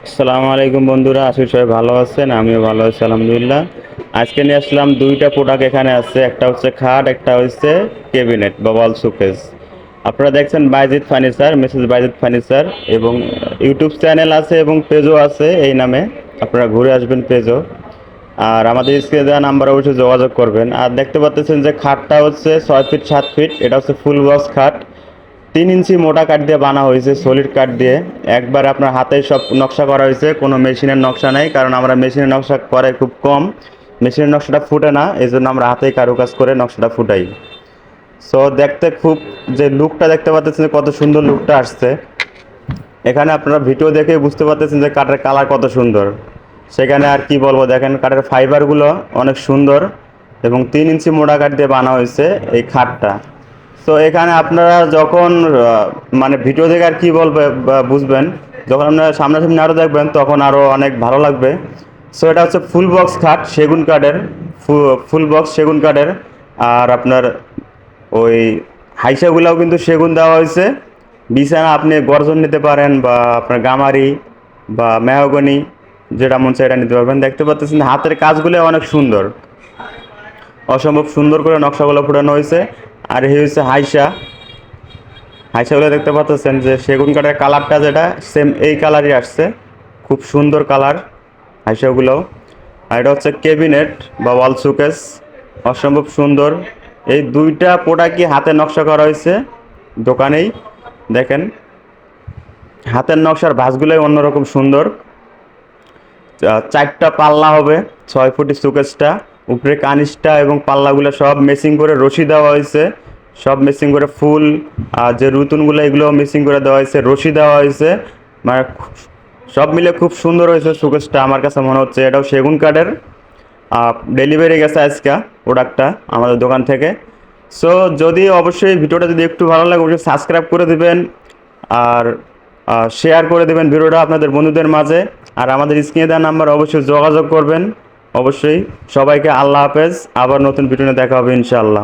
আসসালামু আলাইকুম বন্ধুরা, আশা করি সবাই ভালো আছেন। আমিও ভালো আছি আলহামদুলিল্লাহ। আজকে নিয়ে আসলাম দুইটা প্রোডাক্ট এখানে আছে, একটা হচ্ছে খাট, একটা হচ্ছে ক্যাবিনেট বা ওয়াল শোকেস। আপনারা দেখছেন Baizid furniture, Mrs Baizid furniture, এবং ইউটিউব চ্যানেল আছে এবং পেজও আছে এই নামে। আপনারা ঘুরে আসবেন পেজও। আর আমাদের স্ক্রিনে দেওয়া নাম্বার অবশ্যই যোগাযোগ করবেন। আর দেখতে পাচ্ছেন যে খাটটা হচ্ছে 6 ফিট 7 ফিট, এটা হচ্ছে ফুল বক্স খাট। 3 ইঞ্চি মোটা কাঠ দিয়ে বানা হয়েছে, সলিড কাঠ দিয়ে। একবার আপনার হাতে সব নকশা করা হয়েছে, কোনো মেশিনের নকশা নাই, কারণ আমরা মেশিনের নকশা করে খুব কম। মেশিনের নকশাটা ফুটে না, এই জন্য আমরা হাতেই কারুকাজ করে নকশাটা ফুটাই। সো দেখতে খুব, যে লুকটা দেখতে পাচ্ছেন কত সুন্দর লুকটা আসছে। এখানে আপনারা ভিডিও দেখে বুঝতে পারতেছেন যে কাঠের কালার কত সুন্দর। সেখানে আর কি বলবো, দেখেন কাঠের ফাইবারগুলো অনেক সুন্দর, এবং 3 ইঞ্চি মোটা কাঠ দিয়ে বানা হয়েছে এই খাটটা। তো এখানে আপনারা যখন মানে ভিডিও দেখে আর কি বলবে বা বুঝবেন, যখন আপনারা সামনাসামনি আরও দেখবেন তখন আরও অনেক ভালো লাগবে। সো এটা হচ্ছে ফুল বক্স খাট, সেগুন কাঠের। ফুল বক্স সেগুন কাঠের। আর আপনার ওই হাইসাগুলাও কিন্তু সেগুন দেওয়া হয়েছে। বিছানা আপনি গর্জন নিতে পারেন, বা আপনার গামারি বা মেহগনি, যেটা মন চায় এটা নিতে পারবেন। দেখতে পাচ্ছেন হাতের কাজগুলো অনেক সুন্দর, অসম্ভব সুন্দর করে নকশাগুলো ফুটানো হয়েছে। আর এই হচ্ছে হাইসা। হাইসাগুলো দেখতে পাচ্ছেন যে সেগুন কাঠের কালারটা যেটা সেম এই কালারই আসছে, খুব সুন্দর কালার হাইসাগুলো। আর এটা হচ্ছে ক্যাবিনেট বা ওয়াল শোকেস, অসম্ভব সুন্দর। এই দুইটা প্রোডাক্টই হাতে নকশা করা হয়েছে দোকানেই। দেখেন হাতের নকশার ভাঁজগুলোই অন্যরকম সুন্দর। 4টা পাল্লা হবে, 6 ফুটের শোকেসটা। উপরে কানিসটা এবং পাল্লাগুলো সব মেসিং করে রশি দেওয়া হয়েছে, সব মেসিং করে ফুল। আর যে রুতুনগুলো এগুলো মেসিং করে দেওয়া হয়েছে, রশি দেওয়া হয়েছে। মানে সব মিলে খুব সুন্দর হয়েছে শোকেসটা, আমার কাছে মনে হচ্ছে। এটাও সেগুন কাঠের। ডেলিভারি গেছে আজকে প্রোডাক্টটা আমাদের দোকান থেকে। সো যদি অবশ্যই ভিডিওটা যদি একটু ভালো লাগে অবশ্যই সাবস্ক্রাইব করে দিবেন, আর শেয়ার করে দেবেন ভিডিওটা আপনাদের বন্ধুদের মাঝে। আর আমাদের স্ক্রিনে দেওয়া নাম্বার অবশ্যই যোগাযোগ করবেন। অবশ্যই সবাইকে আল্লাহ হাফেজ। আবার নতুন ভিডিও নিয়ে দেখা হবে ইনশাআল্লাহ।